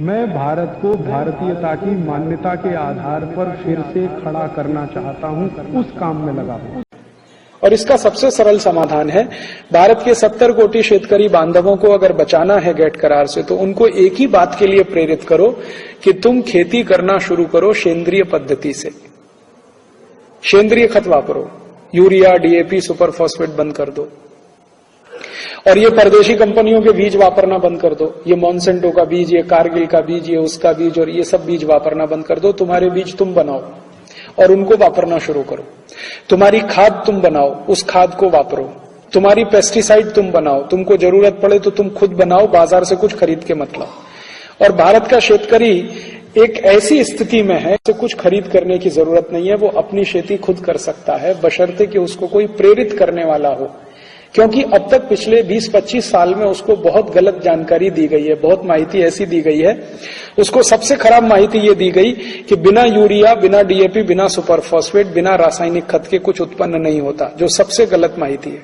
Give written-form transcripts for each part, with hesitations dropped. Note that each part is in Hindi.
मैं भारत को भारतीयता की मान्यता के आधार पर फिर से खड़ा करना चाहता हूं, उस काम में लगा हूं। और इसका सबसे सरल समाधान है, भारत के 70 कोटि शेतकरी बांधवों को अगर बचाना है गेट करार से, तो उनको एक ही बात के लिए प्रेरित करो कि तुम खेती करना शुरू करो सेंद्रिय पद्धति से। सेंद्रिय खत वापरो, यूरिया, डीएपी, सुपर फॉस्फेट बंद कर दो। और ये परदेशी कंपनियों के बीज वापरना बंद कर दो। ये मॉन्सेंटो का बीज, ये कारगिल का बीज, ये उसका बीज, और ये सब बीज वापरना बंद कर दो। तुम्हारे बीज तुम बनाओ और उनको वापरना शुरू करो। तुम्हारी खाद तुम बनाओ, उस खाद को वापरो। तुम्हारी पेस्टिसाइड तुम बनाओ, तुमको जरूरत पड़े तो तुम खुद बनाओ, बाजार से कुछ खरीद के मत लाओ। और भारत का शेतकरी एक ऐसी स्थिति में है कि कुछ खरीद करने की जरूरत नहीं है, वो अपनी खेती खुद कर सकता है, बशर्ते कि उसको कोई प्रेरित करने वाला हो। क्योंकि अब तक पिछले 20-25 साल में उसको बहुत गलत जानकारी दी गई है, बहुत माहिती ऐसी दी गई है। उसको सबसे खराब माहिती ये दी गई कि बिना यूरिया, बिना डीएपी, बिना सुपर फॉस्फेट, बिना रासायनिक खत के कुछ उत्पन्न नहीं होता, जो सबसे गलत माहिती है।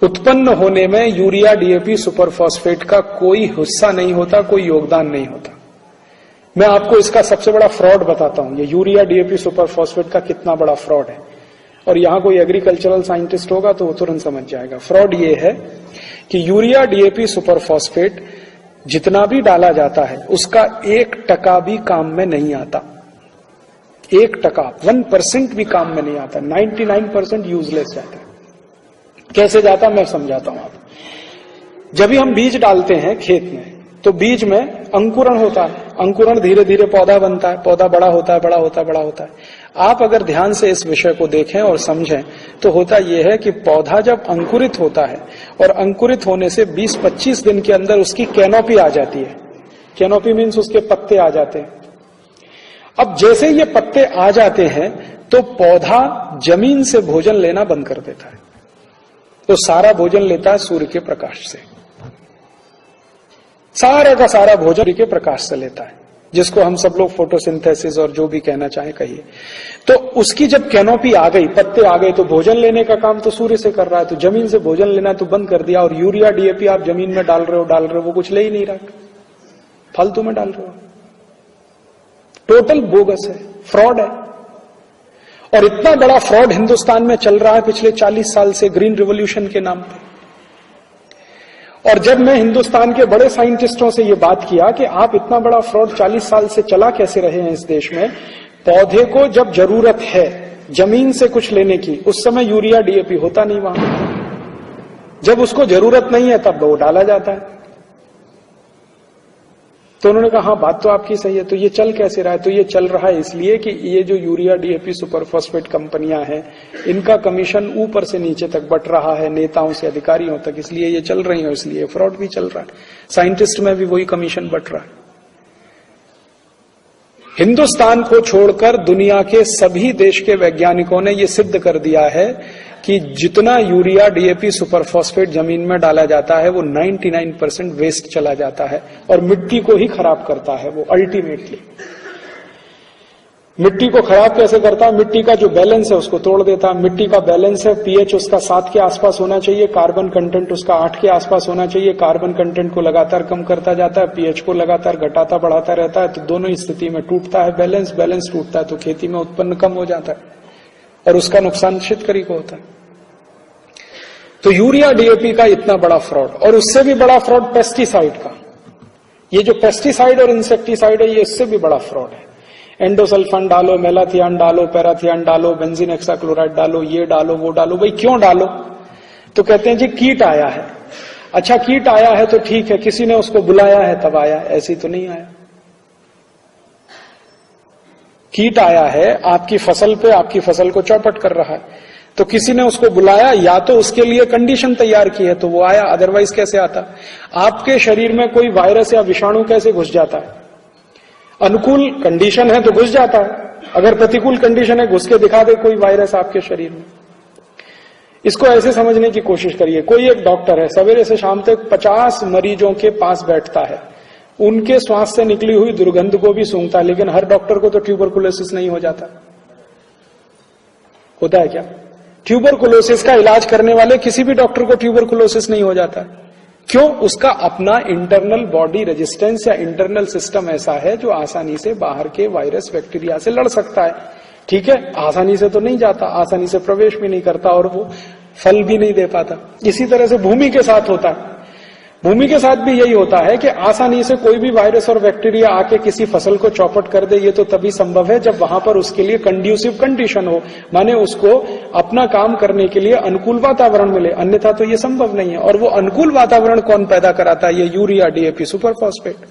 उत्पन्न होने में यूरिया, डीएपी, सुपर फॉस्फेट का कोई हिस्सा नहीं होता, कोई योगदान नहीं होता। मैं आपको इसका सबसे बड़ा फ्रॉड बताता हूं, ये यूरिया, डीएपी, सुपर फॉस्फेट का कितना बड़ा फ्रॉड है। और यहां कोई एग्रीकल्चरल साइंटिस्ट होगा तो वो तुरंत समझ जाएगा। फ्रॉड ये है कि यूरिया, डीएपी, सुपर फॉस्फेट जितना भी डाला जाता है, उसका 1% भी काम में नहीं आता। 1%, 1% भी काम में नहीं आता। 99% यूजलेस जाता है। कैसे जाता मैं समझाता हूं आपको। जब भी हम बीज डालते हैं खेत में, तो बीज में अंकुरण होता है। अंकुरण धीरे धीरे पौधा बनता है, पौधा बड़ा होता है, बड़ा होता है, बड़ा होता है। आप अगर ध्यान से इस विषय को देखें और समझें, तो होता यह है कि पौधा जब अंकुरित होता है और अंकुरित होने से 20-25 दिन के अंदर उसकी कैनोपी आ जाती है। कैनोपी मीन्स उसके पत्ते आ जाते हैं। अब जैसे ये पत्ते आ जाते हैं तो पौधा जमीन से भोजन लेना बंद कर देता है। तो सारा भोजन लेता है सूर्य के प्रकाश से। सारा का सारा भोजन के प्रकाश से लेता है, जिसको हम सब लोग फोटोसिंथेसिस और जो भी कहना चाहें कहिए। तो उसकी जब कैनोपी आ गई, पत्ते आ गए, तो भोजन लेने का काम तो सूर्य से कर रहा है। तो जमीन से भोजन लेना तो बंद कर दिया। और यूरिया, डीएपी आप जमीन में डाल रहे हो, वो कुछ ले ही नहीं रहा, फालतू में डाल रहे हो। टोटल बोगस है, फ्रॉड है। और इतना बड़ा फ्रॉड हिंदुस्तान में चल रहा है पिछले 40 साल से, ग्रीन रिवॉल्यूशन के नाम पर। और जब मैं हिंदुस्तान के बड़े साइंटिस्टों से ये बात किया कि आप इतना बड़ा फ्रॉड 40 साल से चला कैसे रहे हैं इस देश में, पौधे को जब जरूरत है जमीन से कुछ लेने की, उस समय यूरिया, डीएपी होता नहीं वहां। जब उसको जरूरत नहीं है तब वो डाला जाता है। तो उन्होंने कहा हाँ बात तो आपकी सही है। तो ये चल कैसे रहा है? तो ये चल रहा है इसलिए कि ये जो यूरिया, डीएपी, सुपर फॉस्फेट कंपनियां हैं, इनका कमीशन ऊपर से नीचे तक बट रहा है, नेताओं से अधिकारियों तक, इसलिए ये चल रही है। इसलिए फ्रॉड भी चल रहा है। साइंटिस्ट में भी वही कमीशन बट रहा है। हिंदुस्तान को छोड़कर दुनिया के सभी देश के वैज्ञानिकों ने यह सिद्ध कर दिया है कि जितना यूरिया, डीएपी, सुपर फॉस्फेट जमीन में डाला जाता है वो 99% वेस्ट चला जाता है और मिट्टी को ही खराब करता है। वो अल्टीमेटली मिट्टी को खराब कैसे करता है? मिट्टी का जो बैलेंस है उसको तोड़ देता है। मिट्टी का बैलेंस है, पीएच उसका 7 के आसपास होना चाहिए, कार्बन कंटेंट उसका 8 के आसपास होना चाहिए। कार्बन कंटेंट को लगातार कम करता जाता है, पीएच को लगातार घटाता बढ़ाता रहता है। तो दोनों स्थिति में टूटता है बैलेंस, बैलेंस टूटता है तो खेती में उत्पन्न कम हो जाता है और उसका नुकसान शेतकरी को होता है। तो यूरिया, डीएपी का इतना बड़ा फ्रॉड, और उससे भी बड़ा फ्रॉड पेस्टिसाइड का। ये जो पेस्टिसाइड और इंसेक्टिसाइड है, ये इससे भी बड़ा फ्रॉड है। एंडोसल्फान डालो, मेलाथियान डालो, पैराथियान डालो, बेंजीन हेक्साक्लोराइड डालो, ये डालो, वो डालो। भाई क्यों डालो? तो कहते हैं जी कीट आया है। अच्छा कीट आया है तो ठीक है, किसी ने उसको बुलाया है तब आया, ऐसी तो नहीं आया। कीट आया है आपकी फसल पे, आपकी फसल को चौपट कर रहा है, तो किसी ने उसको बुलाया, या तो उसके लिए कंडीशन तैयार की है तो वो आया, अदरवाइज कैसे आता? आपके शरीर में कोई वायरस या विषाणु कैसे घुस जाता है? अनुकूल कंडीशन है तो घुस जाता है, अगर प्रतिकूल कंडीशन है घुस के दिखा दे कोई वायरस आपके शरीर में। इसको ऐसे समझने की कोशिश करिए, कोई एक डॉक्टर है, सवेरे से शाम तक 50 मरीजों के पास बैठता है, उनके श्वास से निकली हुई दुर्गंध को भी सूंघता है, लेकिन हर डॉक्टर को तो ट्यूबरकुलोसिस नहीं हो जाता। होता है क्या? ट्यूबरकुलोसिस का इलाज करने वाले किसी भी डॉक्टर को ट्यूबरकुलोसिस नहीं हो जाता। क्यों? उसका अपना इंटरनल बॉडी रेजिस्टेंस या इंटरनल सिस्टम ऐसा है जो आसानी से बाहर के वायरस बैक्टीरिया से लड़ सकता है। ठीक है, आसानी से तो नहीं जाता, आसानी से प्रवेश भी नहीं करता और वो फल भी नहीं दे पाता। इसी तरह से भूमि के साथ होता है। भूमि के साथ भी यही होता है कि आसानी से कोई भी वायरस और बैक्टीरिया आके किसी फसल को चौपट कर दे, ये तो तभी संभव है जब वहां पर उसके लिए कंड्यूसिव कंडीशन हो, माने उसको अपना काम करने के लिए अनुकूल वातावरण मिले, अन्यथा तो ये संभव नहीं है। और वो अनुकूल वातावरण कौन पैदा कराता है? ये यूरिया, डीएपी, सुपरफॉस्फेट।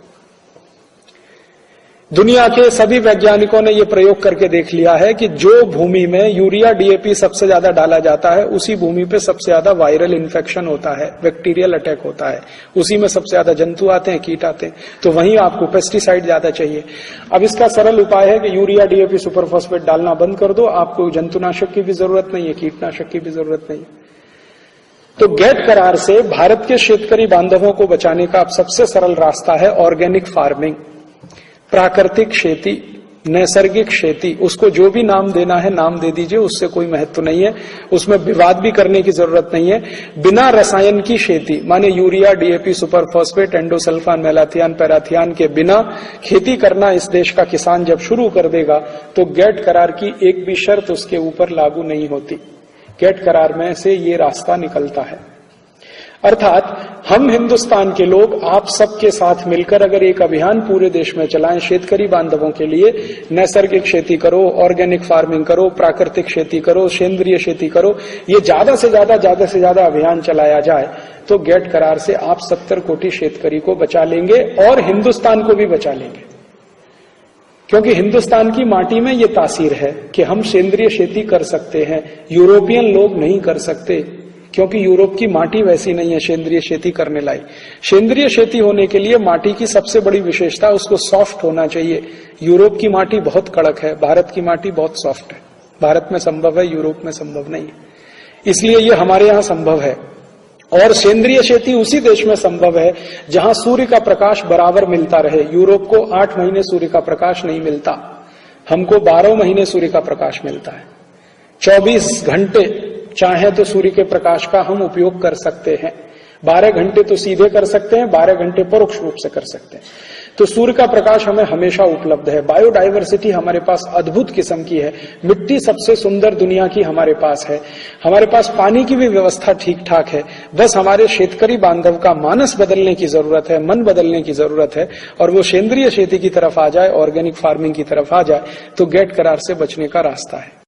दुनिया के सभी वैज्ञानिकों ने यह प्रयोग करके देख लिया है कि जो भूमि में यूरिया, डीएपी सबसे ज्यादा डाला जाता है, उसी भूमि पे सबसे ज्यादा वायरल इन्फेक्शन होता है, बैक्टीरियल अटैक होता है, उसी में सबसे ज्यादा जंतु आते हैं, कीट आते हैं। तो वहीं आपको पेस्टिसाइड ज्यादा चाहिए। अब इसका सरल उपाय है कि यूरिया, डीएपी, सुपरफॉस्फेट डालना बंद कर दो, आपको जंतुनाशक की भी जरूरत नहीं है, कीटनाशक की भी जरूरत नहीं है। तो गेट करार से भारत के शेतकरी बांधवों को बचाने का अब सबसे सरल रास्ता है ऑर्गेनिक फार्मिंग, प्राकृतिक खेती, नैसर्गिक खेती। उसको जो भी नाम देना है नाम दे दीजिए, उससे कोई महत्व नहीं है, उसमें विवाद भी करने की जरूरत नहीं है। बिना रसायन की खेती, माने urea, DAP, superphosphate, endosulfan, malathion, parathion के बिना खेती करना इस देश का किसान जब शुरू कर देगा तो गेट करार की एक भी शर्त उसके ऊपर लागू नहीं होती। गेट करार में से ये रास्ता निकलता है। अर्थात हम हिंदुस्तान के लोग आप सबके साथ मिलकर अगर एक अभियान पूरे देश में चलाएं, शेतकरी बांधवों के लिए नैसर्गिक खेती करो, ऑर्गेनिक फार्मिंग करो, प्राकृतिक खेती करो, सेंद्रीय खेती करो, ये ज्यादा से ज्यादा अभियान चलाया जाए तो गेट करार से आप 70 कोटि शेतकरी को बचा लेंगे और हिंदुस्तान को भी बचा लेंगे। क्योंकि हिंदुस्तान की माटी में ये तासीर है कि हम सेंद्रीय खेती कर सकते हैं, यूरोपियन लोग नहीं कर सकते, क्योंकि यूरोप की माटी वैसी नहीं है सेंद्रीय खेती करने लायक। सेंद्रीय खेती होने के लिए माटी की सबसे बड़ी विशेषता उसको सॉफ्ट होना चाहिए। यूरोप की माटी बहुत कड़क है, भारत की माटी बहुत सॉफ्ट है। भारत में संभव है, यूरोप में संभव नहीं है, इसलिए ये हमारे यहाँ संभव है। और सेंद्रीय खेती उसी देश में संभव है जहां सूर्य का प्रकाश बराबर मिलता रहे। यूरोप को 8 महीने सूर्य का प्रकाश नहीं मिलता, हमको 12 महीने सूर्य का प्रकाश मिलता है। 24 घंटे चाहे तो सूर्य के प्रकाश का हम उपयोग कर सकते हैं। 12 घंटे तो सीधे कर सकते हैं, 12 घंटे परोक्ष रूप से कर सकते हैं। तो सूर्य का प्रकाश हमें हमेशा उपलब्ध है। बायोडायवर्सिटी हमारे पास अद्भुत किस्म की है, मिट्टी सबसे सुंदर दुनिया की हमारे पास है, हमारे पास पानी की भी व्यवस्था ठीक ठाक है। बस हमारे शेतकरी बांधव का मानस बदलने की जरूरत है, मन बदलने की जरूरत है, और वो सेंद्रीय खेती की तरफ आ जाए, ऑर्गेनिक फार्मिंग की तरफ आ जाए तो गेट करार से बचने का रास्ता है।